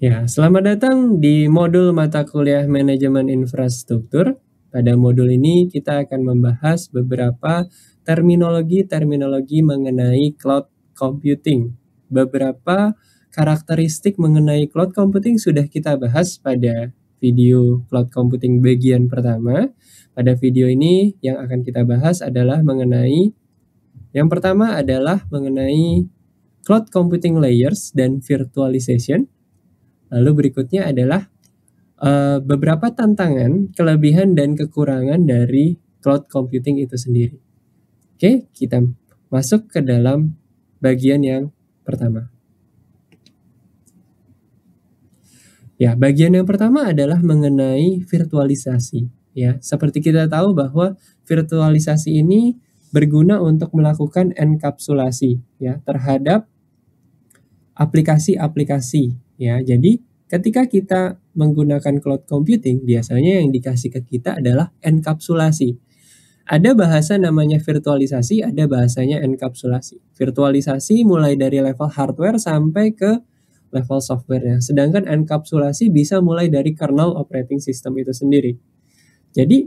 Ya, selamat datang di modul mata kuliah Manajemen Infrastruktur. Pada modul ini kita akan membahas beberapa terminologi-terminologi mengenai cloud computing. Beberapa karakteristik mengenai cloud computing sudah kita bahas pada video cloud computing bagian pertama. Pada video ini yang akan kita bahas adalah yang pertama adalah mengenai cloud computing layers dan virtualization. Lalu berikutnya adalah beberapa tantangan, kelebihan, dan kekurangan dari cloud computing itu sendiri. Oke, kita masuk ke dalam bagian yang pertama. Ya, bagian yang pertama adalah mengenai virtualisasi. Ya, seperti kita tahu bahwa virtualisasi ini berguna untuk melakukan enkapsulasi ya terhadap aplikasi-aplikasi ya. Jadi ketika kita menggunakan cloud computing, biasanya yang dikasih ke kita adalah enkapsulasi. Ada bahasa namanya virtualisasi, ada bahasanya enkapsulasi. Virtualisasi mulai dari level hardware sampai ke level software-nya. Sedangkan enkapsulasi bisa mulai dari kernel operating system itu sendiri. Jadi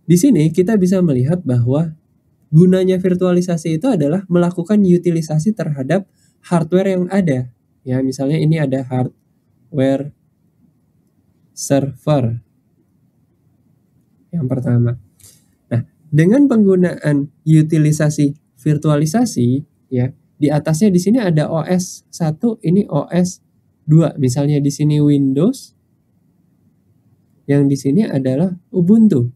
di sini kita bisa melihat bahwa gunanya virtualisasi itu adalah melakukan utilisasi terhadap hardware yang ada. Ya, misalnya ini ada hardware server yang pertama. Nah, dengan penggunaan utilisasi virtualisasi, ya, di atasnya di sini ada OS 1, ini OS 2. Misalnya di sini Windows, yang di sini adalah Ubuntu.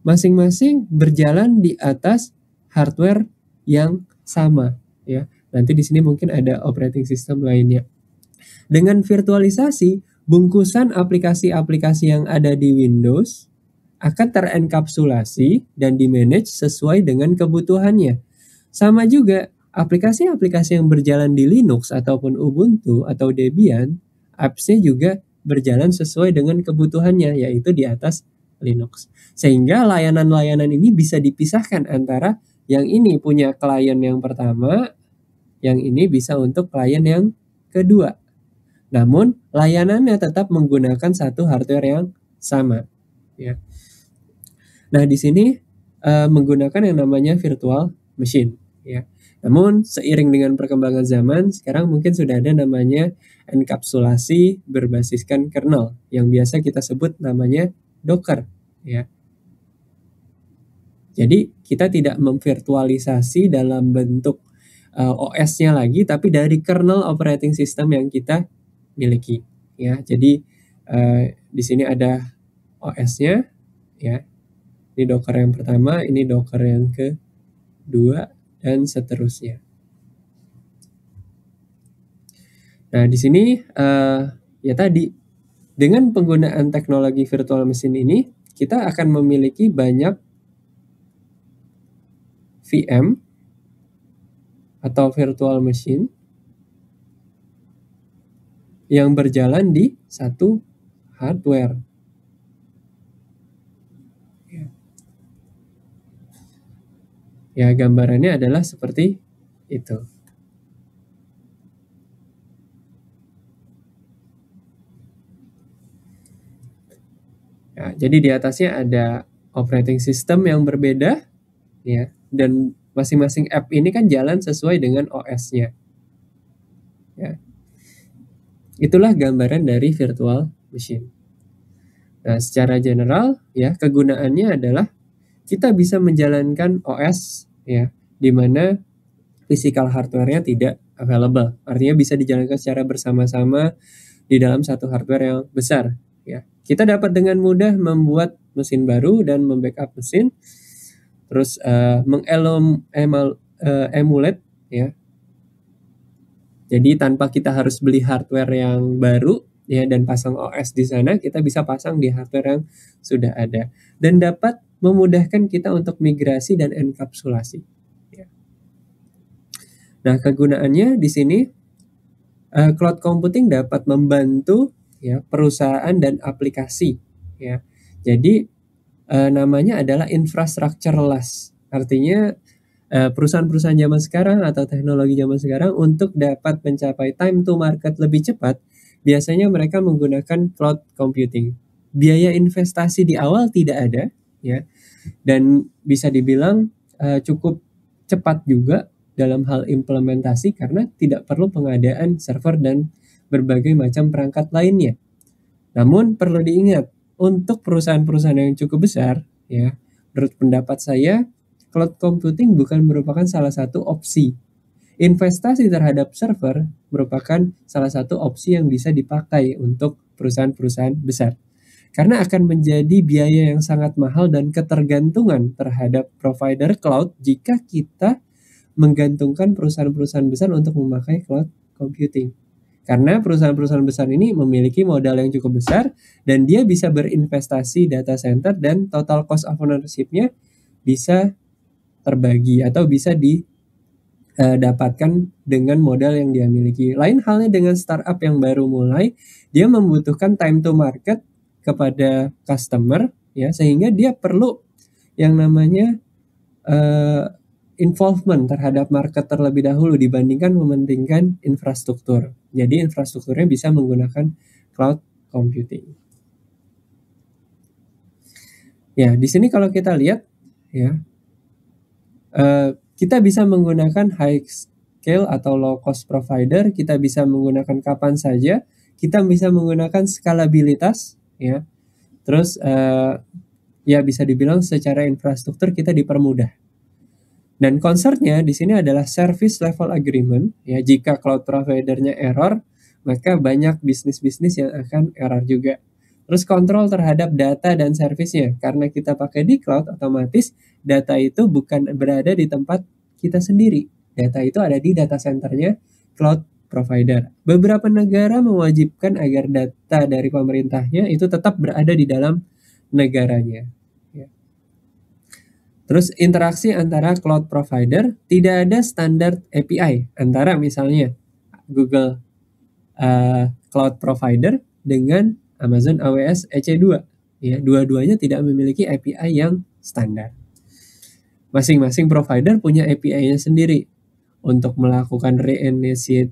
Masing-masing berjalan di atas hardware yang sama, ya. Nanti di sini mungkin ada operating system lainnya. Dengan virtualisasi, bungkusan aplikasi-aplikasi yang ada di Windows akan terenkapsulasi dan di-manage sesuai dengan kebutuhannya. Sama juga, aplikasi-aplikasi yang berjalan di Linux ataupun Ubuntu atau Debian, apps-nya juga berjalan sesuai dengan kebutuhannya, yaitu di atas Linux. Sehingga layanan-layanan ini bisa dipisahkan antara yang ini punya klien yang pertama, yang ini bisa untuk klien yang kedua. Namun, layanannya tetap menggunakan satu hardware yang sama. Ya. Nah, di sini menggunakan yang namanya virtual machine. Ya. Namun, seiring dengan perkembangan zaman, sekarang mungkin sudah ada namanya enkapsulasi berbasiskan kernel, yang biasa kita sebut namanya Docker. Ya. Jadi, kita tidak memvirtualisasi dalam bentuk OS-nya lagi, tapi dari kernel operating system yang kita miliki, ya. Jadi di sini ada OS-nya, ya. Ini Docker yang pertama, ini Docker yang kedua, dan seterusnya. Nah, di sini ya tadi dengan penggunaan teknologi virtual machine ini, kita akan memiliki banyak VM atau virtual machine yang berjalan di satu hardware. Ya, gambarannya adalah seperti itu. Ya, jadi di atasnya ada operating system yang berbeda, ya, dan masing-masing app ini kan jalan sesuai dengan OS-nya. Ya. Itulah gambaran dari virtual machine. Nah, secara general, ya, kegunaannya adalah kita bisa menjalankan OS, ya, di mana physical hardware-nya tidak available. Artinya bisa dijalankan secara bersama-sama di dalam satu hardware yang besar. Ya, kita dapat dengan mudah membuat mesin baru dan membackup mesin, terus emulate, ya. Jadi tanpa kita harus beli hardware yang baru, ya, dan pasang OS di sana, kita bisa pasang di hardware yang sudah ada dan dapat memudahkan kita untuk migrasi dan enkapsulasi. Ya. Nah, kegunaannya di sini cloud computing dapat membantu, ya, perusahaan dan aplikasi, ya. Jadi namanya adalah infrastructureless. Artinya perusahaan-perusahaan zaman sekarang atau teknologi zaman sekarang untuk dapat mencapai time to market lebih cepat, biasanya mereka menggunakan cloud computing. Biaya investasi di awal tidak ada, ya, dan bisa dibilang cukup cepat juga dalam hal implementasi karena tidak perlu pengadaan server dan berbagai macam perangkat lainnya. Namun perlu diingat, untuk perusahaan-perusahaan yang cukup besar, ya, menurut pendapat saya, cloud computing bukan merupakan salah satu opsi. Investasi terhadap server merupakan salah satu opsi yang bisa dipakai untuk perusahaan-perusahaan besar. Karena akan menjadi biaya yang sangat mahal dan ketergantungan terhadap provider cloud jika kita menggantungkan perusahaan-perusahaan besar untuk memakai cloud computing. Karena perusahaan-perusahaan besar ini memiliki modal yang cukup besar dan dia bisa berinvestasi data center dan total cost of ownership-nya bisa terbagi atau bisa didapatkan dengan modal yang dia miliki. Lain halnya dengan startup yang baru mulai, dia membutuhkan time to market kepada customer, ya, sehingga dia perlu yang namanya involvement terhadap market terlebih dahulu dibandingkan mementingkan infrastruktur. Jadi infrastrukturnya bisa menggunakan cloud computing. Ya, di sini kalau kita lihat, ya, kita bisa menggunakan high scale atau low cost provider, kita bisa menggunakan kapan saja, kita bisa menggunakan skalabilitas, ya. Terus ya bisa dibilang secara infrastruktur kita dipermudah. Dan concernnya di sini adalah service level agreement, ya. Jika cloud providernya error, maka banyak bisnis-bisnis yang akan error juga. Terus kontrol terhadap data dan servisnya, karena kita pakai di cloud, otomatis data itu bukan berada di tempat kita sendiri. Data itu ada di data centernya cloud provider. Beberapa negara mewajibkan agar data dari pemerintahnya itu tetap berada di dalam negaranya. Terus interaksi antara cloud provider, tidak ada standar API antara misalnya Google Cloud Provider dengan Amazon AWS EC2. Ya, dua-duanya tidak memiliki API yang standar. Masing-masing provider punya API-nya sendiri untuk melakukan re-initiate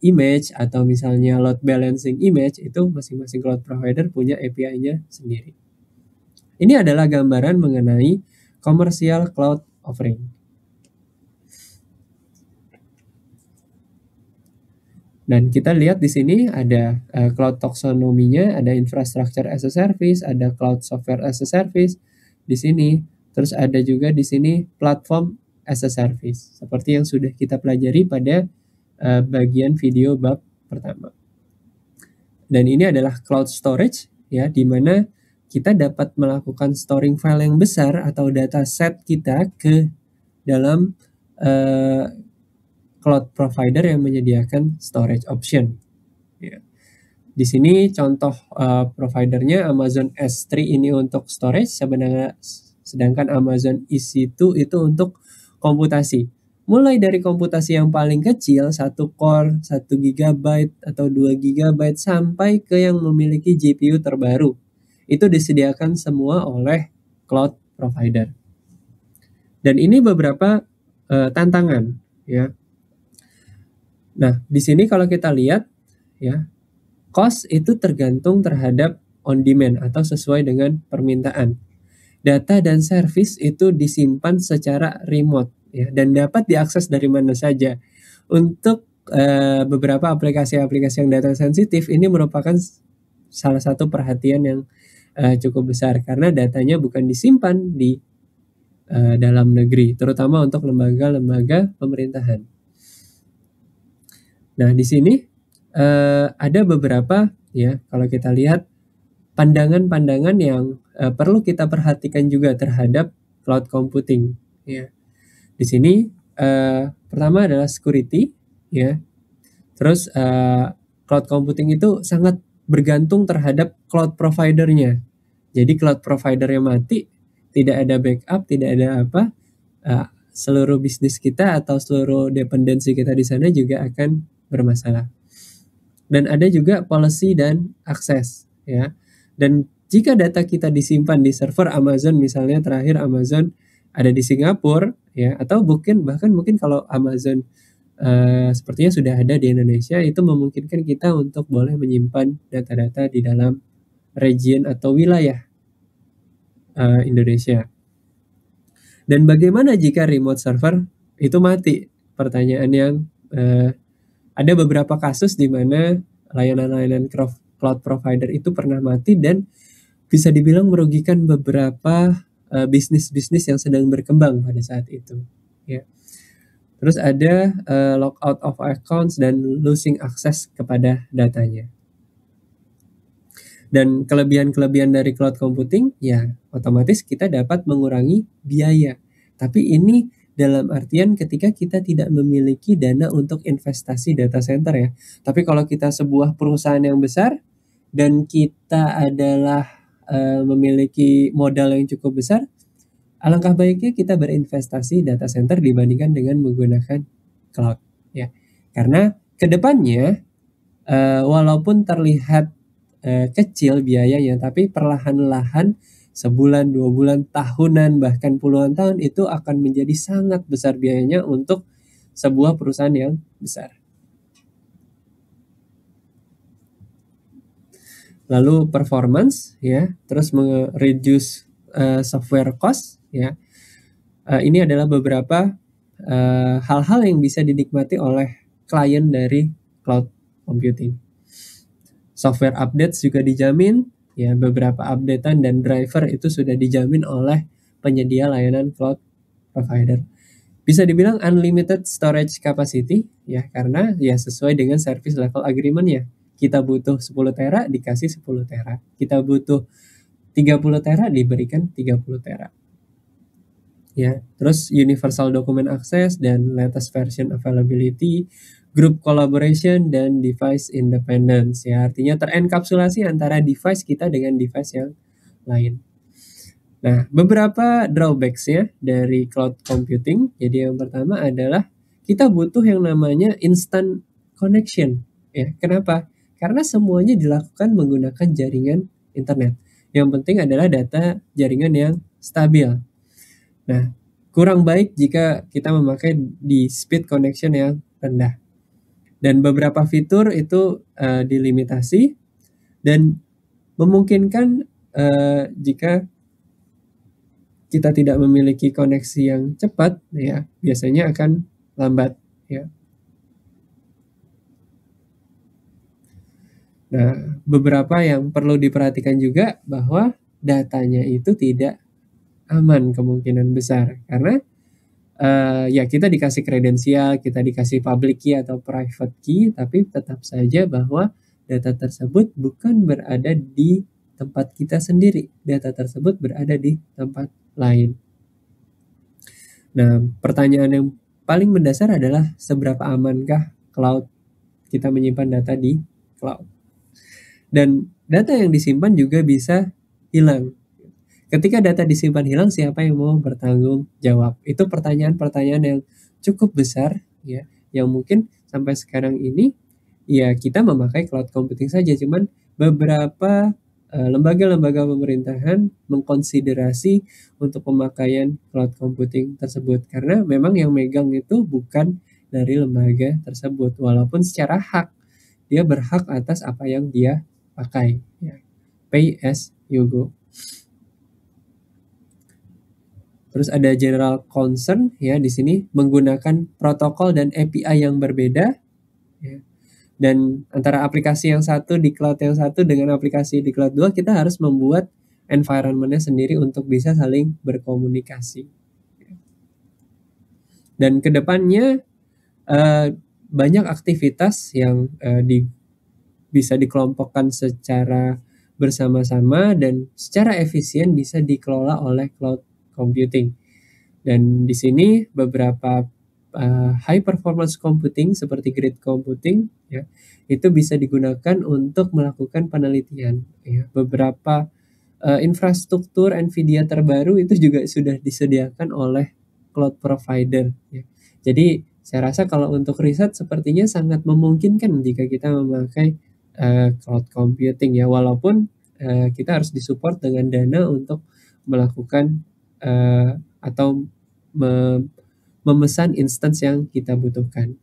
image atau misalnya load balancing image, itu masing-masing cloud provider punya API-nya sendiri. Ini adalah gambaran mengenai commercial cloud offering. Dan kita lihat di sini ada cloud taxonomy-nya, ada infrastructure as a service, ada cloud software as a service di sini. Terus ada juga di sini platform as a service, seperti yang sudah kita pelajari pada bagian video bab pertama. Dan ini adalah cloud storage, ya, di mana kita dapat melakukan storing file yang besar atau data set kita ke dalam cloud provider yang menyediakan storage option. Ya. Di sini contoh providernya Amazon S3 ini untuk storage, sedangkan Amazon EC2 itu untuk komputasi. Mulai dari komputasi yang paling kecil, 1 core, 1 GB atau 2 GB sampai ke yang memiliki GPU terbaru. Itu disediakan semua oleh cloud provider. Dan ini beberapa tantangan, ya. Nah, di sini kalau kita lihat, ya, cost itu tergantung terhadap on demand atau sesuai dengan permintaan. Data dan service itu disimpan secara remote, ya, dan dapat diakses dari mana saja. Untuk beberapa aplikasi-aplikasi yang data sensitif, ini merupakan salah satu perhatian yang cukup besar karena datanya bukan disimpan di dalam negeri, terutama untuk lembaga-lembaga pemerintahan. Nah, di sini ada beberapa, ya, kalau kita lihat pandangan-pandangan yang perlu kita perhatikan juga terhadap cloud computing, ya. Di sini pertama adalah security, ya. Terus cloud computing itu sangat bergantung terhadap cloud providernya. Jadi cloud providernya mati, tidak ada backup, tidak ada apa, seluruh bisnis kita atau seluruh dependensi kita di sana juga akan bermasalah. Dan ada juga policy dan akses, ya. Dan jika data kita disimpan di server Amazon, misalnya terakhir Amazon ada di Singapura ya, atau bahkan mungkin kalau Amazon sepertinya sudah ada di Indonesia, itu memungkinkan kita untuk boleh menyimpan data-data di dalam region atau wilayah Indonesia. Dan bagaimana jika remote server itu mati? Pertanyaan yang ada beberapa kasus di mana layanan-layanan cloud provider itu pernah mati dan bisa dibilang merugikan beberapa bisnis-bisnis yang sedang berkembang pada saat itu. Ya. Terus ada lockout of accounts dan losing access kepada datanya. Dan kelebihan-kelebihan dari cloud computing, ya otomatis kita dapat mengurangi biaya. Tapi ini dalam artian ketika kita tidak memiliki dana untuk investasi data center ya. Tapi kalau kita sebuah perusahaan yang besar dan kita adalah memiliki modal yang cukup besar, alangkah baiknya kita berinvestasi data center dibandingkan dengan menggunakan cloud ya. Karena kedepannya walaupun terlihat kecil biayanya, tapi perlahan-lahan sebulan, 2 bulan, tahunan, bahkan puluhan tahun itu akan menjadi sangat besar biayanya untuk sebuah perusahaan yang besar. Lalu performance ya, terus reduce software cost ya. Ini adalah beberapa hal-hal yang bisa dinikmati oleh klien dari cloud computing. Software updates juga dijamin, ya beberapa updatean dan driver itu sudah dijamin oleh penyedia layanan cloud provider. Bisa dibilang unlimited storage capacity ya, karena ya sesuai dengan service level agreement-nya. Kita butuh 10 tera dikasih 10 tera. Kita butuh 30 tera diberikan 30 tera. Ya, terus universal document access dan latest version availability, group collaboration dan device independence ya, artinya terenkapsulasi antara device kita dengan device yang lain. Nah, beberapa drawbacks ya dari cloud computing. Jadi yang pertama adalah kita butuh yang namanya instant connection ya. Kenapa? Karena semuanya dilakukan menggunakan jaringan internet. Yang penting adalah data jaringan yang stabil. Nah, kurang baik jika kita memakai di speed connection yang rendah. Dan beberapa fitur itu dilimitasi dan memungkinkan jika kita tidak memiliki koneksi yang cepat, ya biasanya akan lambat. Ya. Nah, beberapa yang perlu diperhatikan juga bahwa datanya itu tidak aman kemungkinan besar karena ya kita dikasih kredensial, kita dikasih public key atau private key, tapi tetap saja bahwa data tersebut bukan berada di tempat kita sendiri. Data tersebut berada di tempat lain. Nah, pertanyaan yang paling mendasar adalah seberapa amankah cloud kita menyimpan data di cloud. Dan data yang disimpan juga bisa hilang. Ketika data disimpan hilang, siapa yang mau bertanggung jawab? Itu pertanyaan-pertanyaan yang cukup besar ya, yang mungkin sampai sekarang ini ya kita memakai cloud computing saja, cuman beberapa lembaga-lembaga pemerintahan mengkonsiderasi untuk pemakaian cloud computing tersebut karena memang yang megang itu bukan dari lembaga tersebut, walaupun secara hak dia berhak atas apa yang dia pakai ya. Pay as you go. Terus ada general concern ya di sini menggunakan protokol dan API yang berbeda ya. Dan antara aplikasi yang satu di cloud yang satu dengan aplikasi di cloud 2 kita harus membuat environment-nya sendiri untuk bisa saling berkomunikasi. Dan kedepannya banyak aktivitas yang bisa dikelompokkan secara bersama-sama dan secara efisien bisa dikelola oleh cloud computing. Dan di sini beberapa high performance computing seperti grid computing ya, itu bisa digunakan untuk melakukan penelitian ya. Beberapa infrastruktur Nvidia terbaru itu juga sudah disediakan oleh cloud provider ya. Jadi saya rasa kalau untuk riset sepertinya sangat memungkinkan jika kita memakai cloud computing ya, walaupun kita harus disupport dengan dana untuk melakukan atau memesan instance yang kita butuhkan.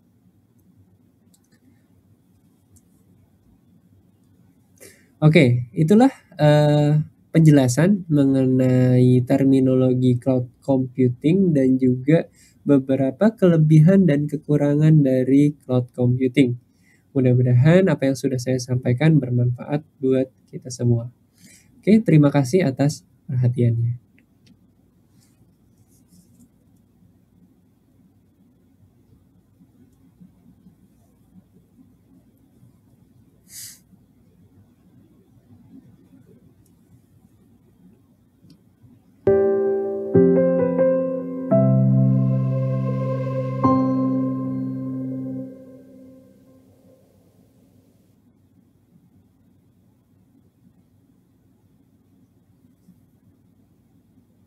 Oke, itulah penjelasan mengenai terminologi cloud computing dan juga beberapa kelebihan dan kekurangan dari cloud computing. Mudah-mudahan apa yang sudah saya sampaikan bermanfaat buat kita semua. Oke, terima kasih atas perhatiannya.